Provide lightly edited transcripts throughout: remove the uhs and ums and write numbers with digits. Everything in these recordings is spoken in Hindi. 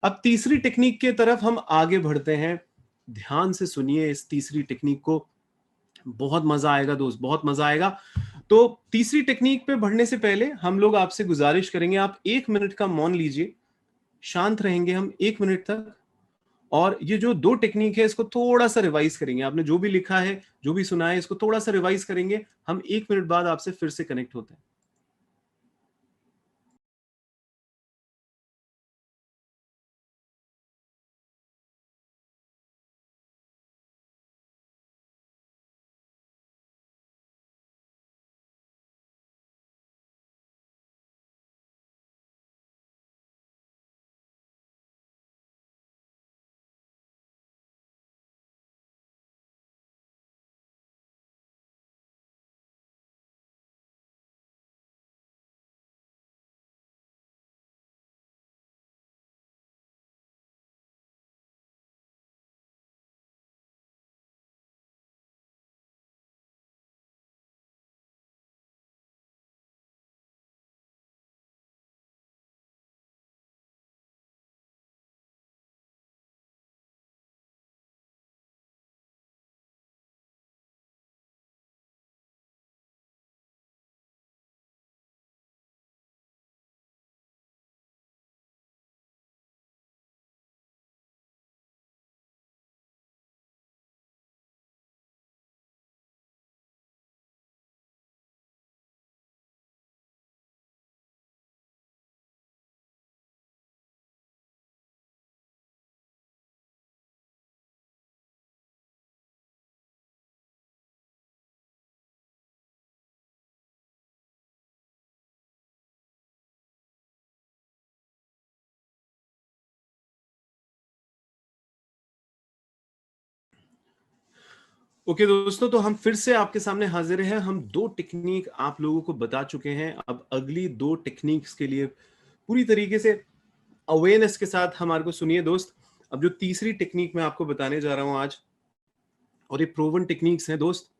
अब तीसरी टेक्निक के तरफ हम आगे बढ़ते हैं। ध्यान से सुनिए इस तीसरी टेक्निक को, बहुत मजा आएगा दोस्त, बहुत मजा आएगा। तो तीसरी टेक्निक पे बढ़ने से पहले हम लोग आपसे गुजारिश करेंगे, आप 1 मिनट का मौन लीजिए, शांत रहेंगे हम 1 मिनट तक। और ये जो दो टेक्निक है इसको थोड़ा सा रिवाइज करेंगे, आपने जो भी लिखा है, जो भी सुना है, इसको थोड़ा सा रिवाइज करेंगे। हम 1 मिनट बाद आपसे फिर से कनेक्ट होते हैं। ओके दोस्तों, तो हम फिर से आपके सामने हाजिर हैं। हम दो टेक्निक आप लोगों को बता चुके हैं। अब अगली दो टेक्निक्स के लिए पूरी तरीके से अवेयरनेस के साथ हमारे को सुनिए दोस्त। अब जो तीसरी टेक्निक मैं आपको बताने जा रहा हूं आज, और ये प्रूवन टेक्निक्स हैं दोस्त,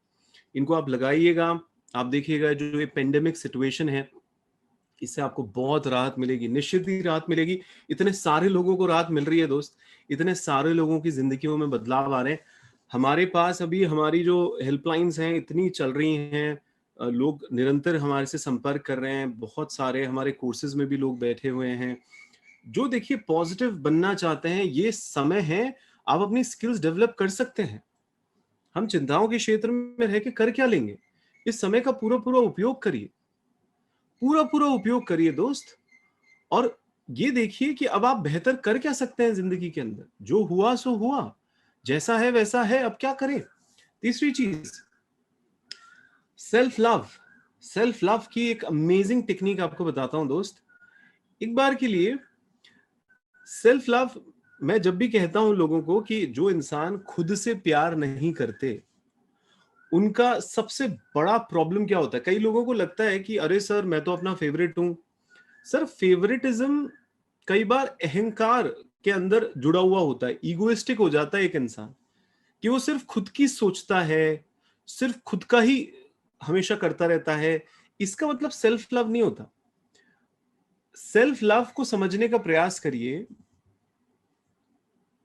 इनको आप लगाइएगा। आप देखिएगा जो ये पेंडेमिक सिचुएशन है, इससे आपको बहुत राहत मिलेगी, निश्चित ही राहत मिलेगी। इतने सारे लोगों को राहत मिल रही है दोस्त, इतने सारे लोगों की जिंदगियों में बदलाव आ रहे हैं। हमारे पास अभी हमारी जो हेल्पलाइंस हैं इतनी चल रही हैं, लोग निरंतर हमारे से संपर्क कर रहे हैं, बहुत सारे हमारे कोर्सेज में भी लोग बैठे हुए हैं जो देखिए पॉजिटिव बनना चाहते हैं। ये समय है, आप अपनी स्किल्स डेवलप कर सकते हैं। हम चिंताओं के क्षेत्र में रह के कर क्या लेंगे? इस समय का पूरा पूरा उपयोग करिए, पूरा पूरा उपयोग करिए दोस्त। और ये देखिए कि अब आप बेहतर कर क्या सकते हैं जिंदगी के अंदर। जो हुआ सो हुआ, जैसा है वैसा है, अब क्या करें। तीसरी चीज, सेल्फ लव। सेल्फ लव की एक अमेजिंग टेक्निक आपको बताता हूं दोस्त। एक बार के लिए सेल्फ लव, मैं जब भी कहता हूं लोगों को कि जो इंसान खुद से प्यार नहीं करते, उनका सबसे बड़ा प्रॉब्लम क्या होता है। कई लोगों को लगता है कि अरे सर मैं तो अपना फेवरेट हूं। सर फेवरेटिज्म कई बार अहंकार के अंदर जुड़ा हुआ होता है, ईगोइस्टिक हो जाता है एक इंसान, कि वो सिर्फ खुद की सोचता है, सिर्फ खुद का ही हमेशा करता रहता है। इसका मतलब सेल्फ लव नहीं होता। सेल्फ लव को समझने का प्रयास करिए।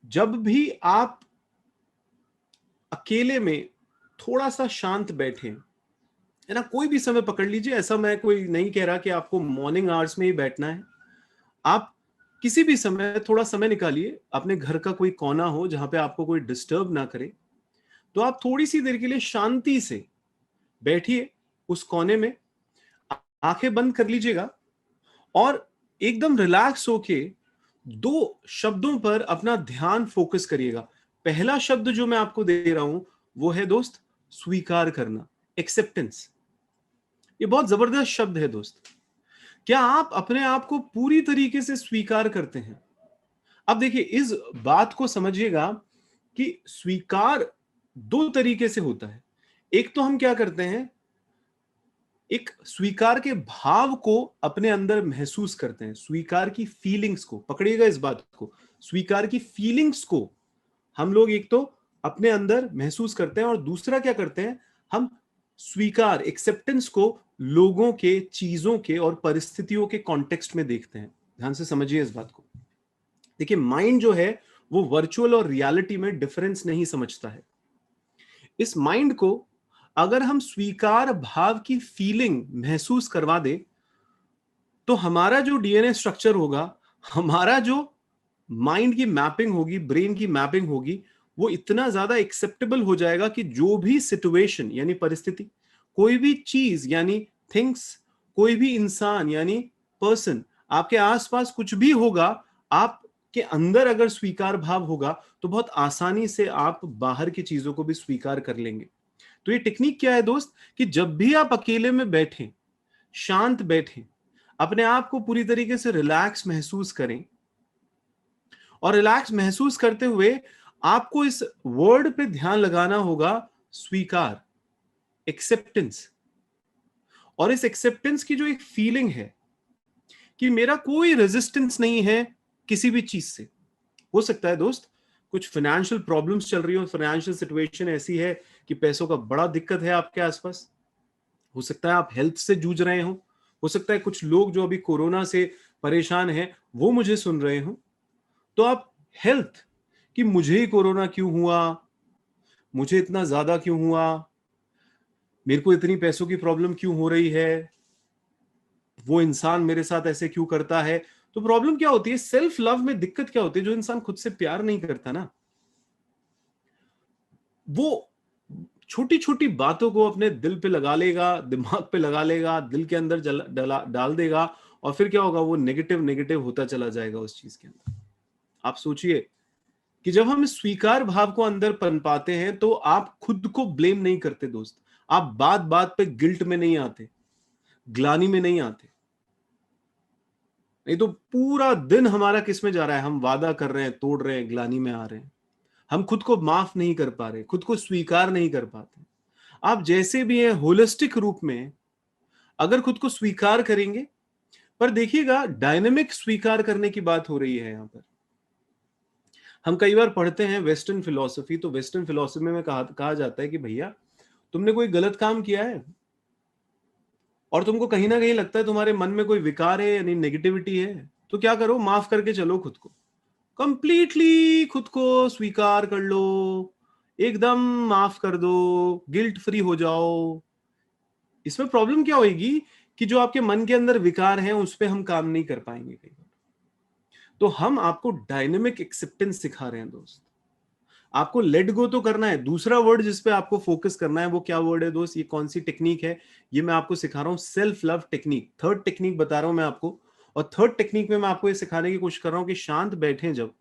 जब भी आप अकेले में थोड़ा सा शांत बैठे, है ना, कोई भी समय पकड़ लीजिए। ऐसा मैं कोई नहीं कह रहा कि आपको मॉर्निंग आवर्स में ही बैठना है। आप किसी भी समय थोड़ा समय निकालिए, अपने घर का कोई कोना हो जहां पे आपको कोई डिस्टर्ब ना करे, तो आप थोड़ी सी देर के लिए शांति से बैठिए उस कोने में, आंखें बंद कर लीजिएगा और एकदम रिलैक्स होके दो शब्दों पर अपना ध्यान फोकस करिएगा। पहला शब्द जो मैं आपको दे रहा हूं वो है दोस्त स्वीकार करना, एक्सेप्टेंस। ये बहुत जबरदस्त शब्द है दोस्त। क्या आप अपने आप को पूरी तरीके से स्वीकार करते हैं? अब देखिए इस बात को समझिएगा कि स्वीकार दो तरीके से होता है। एक तो हम क्या करते हैं, एक स्वीकार के भाव को अपने अंदर महसूस करते हैं, स्वीकार की फीलिंग्स को पकड़िएगा। इस बात को, स्वीकार की फीलिंग्स को हम लोग एक तो अपने अंदर महसूस करते हैं, और दूसरा क्या करते हैं, हम स्वीकार एक्सेप्टेंस को लोगों के, चीजों के और परिस्थितियों के कॉन्टेक्स्ट में देखते हैं। ध्यान से समझिए इस बात को। देखिए माइंड जो है वो वर्चुअल और रियलिटी में डिफरेंस नहीं समझता है। इस माइंड को अगर हम स्वीकार भाव की फीलिंग महसूस करवा दे तो हमारा जो डीएनए स्ट्रक्चर होगा, हमारा जो माइंड की मैपिंग होगी, ब्रेन की मैपिंग होगी, वो इतना ज्यादा एक्सेप्टेबल हो जाएगा कि जो भी सिचुएशन यानी परिस्थिति, कोई भी चीज यानी थिंग्स, कोई भी इंसान यानी पर्सन, आपके आसपास कुछ भी होगा, आपके अंदर अगर स्वीकार भाव होगा तो बहुत आसानी से आप बाहर की चीजों को भी स्वीकार कर लेंगे। तो ये टेक्निक क्या है दोस्त, कि जब भी आप अकेले में बैठें, शांत बैठें, अपने आप को पूरी तरीके से रिलैक्स महसूस करें, और रिलैक्स महसूस करते हुए आपको इस वर्ड पे ध्यान लगाना होगा, स्वीकार, एक्सेप्टेंस। और इस एक्सेप्टेंस की जो एक फीलिंग है कि मेरा कोई रेजिस्टेंस नहीं है किसी भी चीज से। हो सकता है दोस्त कुछ फाइनेंशियल प्रॉब्लम्स चल रही हो, फाइनेंशियल सिचुएशन ऐसी है कि पैसों का बड़ा दिक्कत है आपके आसपास। हो सकता है आप हेल्थ से जूझ रहे हो सकता है कुछ लोग जो अभी कोरोना से परेशान हैं वो मुझे सुन रहे हो। तो आप हेल्थ, कि मुझे ही कोरोना क्यों हुआ, मुझे इतना ज्यादा क्यों हुआ, मेरे को इतनी पैसों की प्रॉब्लम क्यों हो रही है, वो इंसान मेरे साथ ऐसे क्यों करता है। तो प्रॉब्लम क्या होती है, सेल्फ लव में दिक्कत क्या होती है, जो इंसान खुद से प्यार नहीं करता ना, वो छोटी छोटी बातों को अपने दिल पे लगा लेगा, दिमाग पे लगा लेगा, दिल के अंदर डाल देगा, और फिर क्या होगा, वो नेगेटिव नेगेटिव होता चला जाएगा उस चीज के अंदर। आप सोचिए कि जब हम स्वीकार भाव को अंदर पनपाते हैं तो आप खुद को ब्लेम नहीं करते दोस्त, आप बात बात पे गिल्ट में नहीं आते, ग्लानी में नहीं आते। नहीं तो पूरा दिन हमारा किस में जा रहा है, हम वादा कर रहे हैं, तोड़ रहे हैं, ग्लानी में आ रहे हैं, हम खुद को माफ नहीं कर पा रहे, खुद को स्वीकार नहीं कर पाते। आप जैसे भी हैं होलिस्टिक रूप में अगर खुद को स्वीकार करेंगे, पर देखिएगा डायनेमिक स्वीकार करने की बात हो रही है यहां पर। हम कई बार पढ़ते हैं वेस्टर्न फिलॉसफी, तो वेस्टर्न फिलॉसफी में कहा जाता है कि भैया तुमने कोई गलत काम किया है और तुमको कहीं ना कहीं लगता है तुम्हारे मन में कोई विकार है यानी नेगेटिविटी है, तो क्या करो, माफ करके चलो खुद को, कंप्लीटली खुद को स्वीकार कर लो, एकदम माफ कर दो, गिल्ट फ्री हो जाओ। इसमें प्रॉब्लम क्या होगी कि जो आपके मन के अंदर विकार हैं उस पर हम काम नहीं कर पाएंगे कई बार। तो हम आपको डायनेमिक एक्सेप्टेंस सिखा रहे हैं दोस्त। आपको लेट गो तो करना है। दूसरा वर्ड जिस पे आपको फोकस करना है वो क्या वर्ड है दोस्त, ये कौन सी टेक्निक है, ये मैं आपको सिखा रहा हूं, self love technique. Third technique बता रहा हूं मैं आपको, और थर्ड टेक्निक में मैं आपको ये सिखाने की कोशिश कर रहा हूं कि शांत बैठे जब,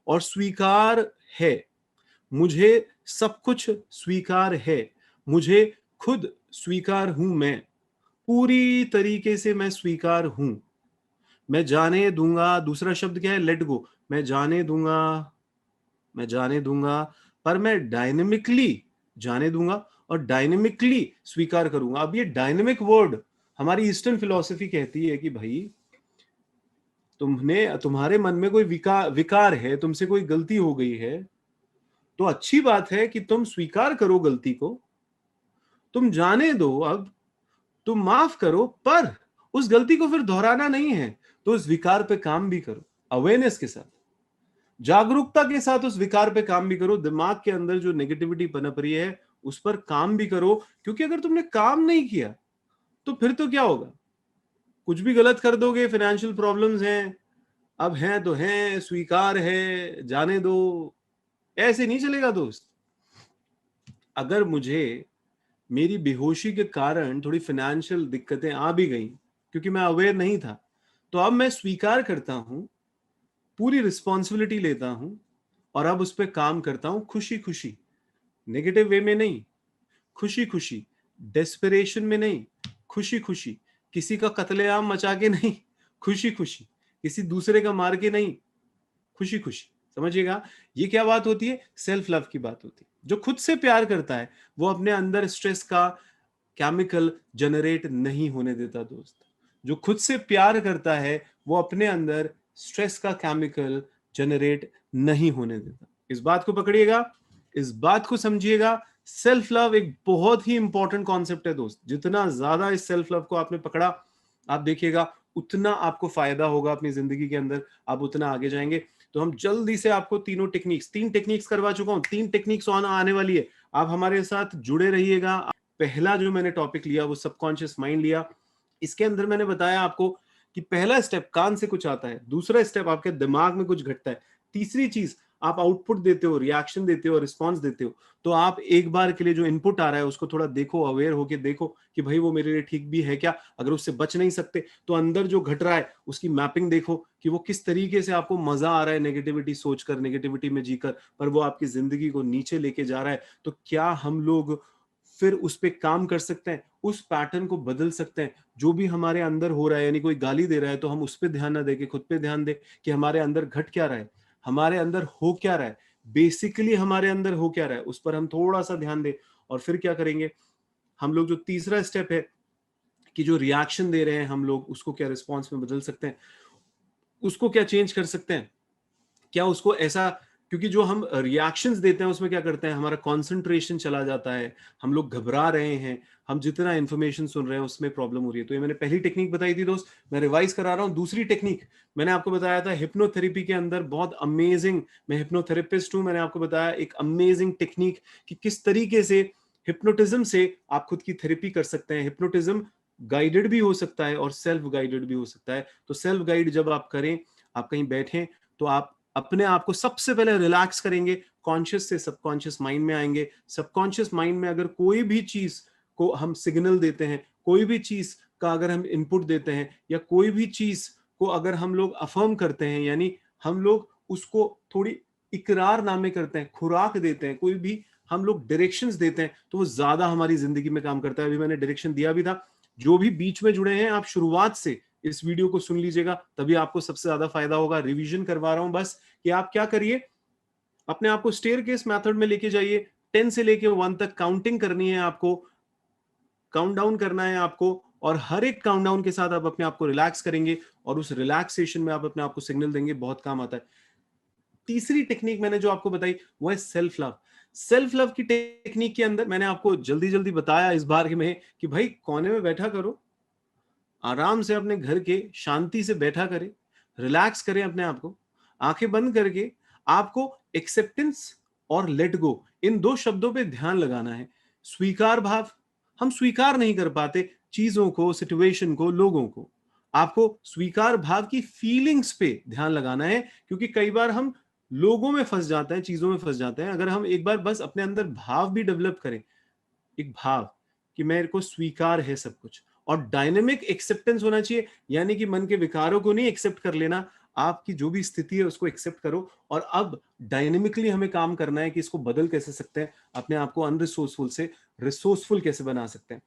और स्वीकार है, मुझे सब कुछ स्वीकार है, मुझे खुद स्वीकार हूं, मैं पूरी तरीके से मैं स्वीकार हूं, मैं जाने दूंगा। दूसरा शब्द क्या है, लेट गो। मैं जाने दूंगा, मैं जाने दूंगा, पर मैं डायनेमिकली जाने दूंगा और डायनेमिकली स्वीकार करूंगा। अब ये डायनेमिक वर्ड, हमारी ईस्टर्न फिलॉसफी कहती है कि भाई तुम्हारे मन में कोई विकार है, तुमसे कोई गलती हो गई है, तो अच्छी बात है कि तुम स्वीकार करो गलती को, तुम जाने दो, अब तुम माफ करो, पर उस गलती को फिर दोहराना नहीं है। तो उस विकार पे काम भी करो, अवेयरनेस के साथ, जागरूकता के साथ उस विकार पे काम भी करो। दिमाग के अंदर जो नेगेटिविटी पनप रही है उस पर काम भी करो, क्योंकि अगर तुमने काम नहीं किया तो फिर तो क्या होगा, कुछ भी गलत कर दोगे, फाइनेंशियल प्रॉब्लम्स हैं, अब हैं तो हैं, स्वीकार है, जाने दो, ऐसे नहीं चलेगा दोस्त। अगर मुझे मेरी बेहोशी के कारण थोड़ी फाइनेंशियल दिक्कतें आ भी गई क्योंकि मैं अवेयर नहीं था, तो अब मैं स्वीकार करता हूं, पूरी रिस्पॉन्सिबिलिटी लेता हूं, और अब उस पर काम करता हूं खुशी खुशी, नेगेटिव वे में नहीं, खुशी खुशी, डेस्परेशन में नहीं, खुशी खुशी, किसी का कत्लेआम मचा के नहीं, खुशी खुशी, किसी दूसरे का मार के नहीं, खुशी खुशी। समझिएगा, ये क्या बात होती है, सेल्फ लव की बात होती है। जो खुद से प्यार करता है वो अपने अंदर स्ट्रेस का केमिकल जनरेट नहीं होने देता दोस्त। जो खुद से प्यार करता है वो अपने अंदर स्ट्रेस का केमिकल जनरेट नहीं होने देता। इस बात को पकड़िएगा, इस बात को समझिएगा। सेल्फ लव एक बहुत ही इंपॉर्टेंट कॉन्सेप्ट है दोस्त। जितना ज्यादा इस सेल्फ लव को आपने पकड़ा, आप देखिएगा उतना आपको फायदा होगा अपनी जिंदगी के अंदर, आप उतना आगे जाएंगे। तो हम जल्दी से आपको तीनों टेक्निक्स, 3 टेक्निक्स करवा चुका हूं, 3 टेक्निक्स आने वाली है। आप हमारे साथ जुड़े रहिएगा। पहला जो मैंने टॉपिक लिया वो सबकॉन्शियस माइंड लिया। इसके अंदर मैंने बताया आपको कि पहला स्टेप कान से कुछ आता है, दूसरा स्टेप आपके दिमाग में कुछ घटता है, तीसरी चीज आप आउटपुट देते हो, रिएक्शन देते हो, रिस्पॉन्स देते हो। तो आप एक बार के लिए जो इनपुट आ रहा है उसको थोड़ा देखो, अवेयर होके देखो कि भाई वो मेरे लिए ठीक भी है क्या। अगर उससे बच नहीं सकते तो अंदर जो घट रहा है उसकी मैपिंग देखो कि वो किस तरीके से आपको मजा आ रहा है नेगेटिविटी सोचकर, नेगेटिविटी में जीकर, पर वो आपकी जिंदगी को नीचे लेके जा रहा है। तो क्या हम लोग फिर उस पर काम कर सकते हैं, उस पैटर्न को बदल सकते हैं। जो भी हमारे अंदर हो रहा है, यानी कोई गाली दे रहा है तो हम उस पर ध्यान ना देके खुद पे ध्यान दे कि हमारे अंदर घट क्या रहा है, हमारे अंदर हो क्या रहा है, बेसिकली हमारे अंदर हो क्या रहा है, उस पर हम थोड़ा सा ध्यान दें। और फिर क्या करेंगे हम लोग, जो तीसरा स्टेप है कि जो रिएक्शन दे रहे हैं हम लोग, उसको क्या रिस्पॉन्स में बदल सकते हैं, उसको क्या चेंज कर सकते हैं, क्या उसको ऐसा, क्योंकि जो हम रिएक्शंस देते हैं उसमें क्या करते हैं, हमारा कंसंट्रेशन चला जाता है, हम लोग घबरा रहे हैं, हम जितना इंफॉर्मेशन सुन रहे हैं उसमें प्रॉब्लम हो रही है। तो ये मैंने पहली टेक्निक बताई थी दोस्त, मैं रिवाइज करा रहा हूं। दूसरी टेक्निक मैंने आपको बताया था हिप्नोथेरेपी के अंदर, बहुत अमेजिंग, मैं हिप्नोथेरेपिस्ट हूं, मैंने आपको बताया एक अमेजिंग टेक्निक कि किस तरीके से हिप्नोटिज्म से आप खुद की थेरेपी कर सकते हैं। हिप्नोटिज्म गाइडेड भी हो सकता है और सेल्फ गाइडेड भी हो सकता है। तो सेल्फ गाइड जब आप करें, आप कहीं बैठें तो आप अपने आप को सबसे पहले रिलैक्स करेंगे, कॉन्शियस से सबकॉन्शियस माइंड में आएंगे। सबकॉन्शियस माइंड में अगर कोई भी चीज को हम सिग्नल देते हैं, कोई भी चीज का अगर हम इनपुट देते हैं, या कोई भी चीज को अगर हम लोग अफर्म करते हैं, यानी हम लोग उसको थोड़ी इकरारनामे करते हैं, खुराक देते हैं, कोई भी हम लोग डायरेक्शंस देते हैं, तो वो ज्यादा हमारी जिंदगी में काम करता है। अभी मैंने डायरेक्शन दिया भी था। जो भी बीच में जुड़े हैं, आप शुरुआत से इस वीडियो को सुन लीजिएगा, तभी आपको सबसे ज्यादा फायदा होगा। रिवीजन करवा रहा हूं बस कि आप क्या करिए, अपने आप को स्टेयर केस मेथड में लेके जाइए। 10 से लेके 1 तक काउंटिंग करनी है आपको, काउंट डाउन करना है आपको, और हर एक काउंट डाउन के साथ आप अपने आप को रिलैक्स करेंगे, और उस रिलैक्सेशन में आप अपने आप को सिग्नल देंगे, बहुत काम आता है। तीसरी टेक्निक मैंने जो आपको बताई वो है सेल्फ लव। सेल्फ लव की टेक्निक के अंदर मैंने आपको जल्दी जल्दी बताया इस बार में कि भाई कोने में बैठा करो, आराम से अपने घर के शांति से बैठा करें, रिलैक्स करें अपने आप को, आंखें बंद करके आपको एक्सेप्टेंस और लेट गो, इन 2 शब्दों पे ध्यान लगाना है। स्वीकार भाव, हम स्वीकार नहीं कर पाते चीजों को, सिचुएशन को, लोगों को। आपको स्वीकार भाव की फीलिंग्स पे ध्यान लगाना है, क्योंकि कई बार हम लोगों में फंस जाते हैं, चीजों में फंस जाते हैं। अगर हम एक बार बस अपने अंदर भाव भी डेवलप करें, एक भाव कि मेरे को स्वीकार है सब कुछ, और डायनेमिक एक्सेप्टेंस होना चाहिए, यानी कि मन के विकारों को नहीं एक्सेप्ट कर लेना, आपकी जो भी स्थिति है उसको एक्सेप्ट करो। और अब डायनेमिकली हमें काम करना है कि इसको बदल कैसे सकते हैं, अपने आप को अनरिसोर्सफुल से रिसोर्सफुल कैसे बना सकते हैं।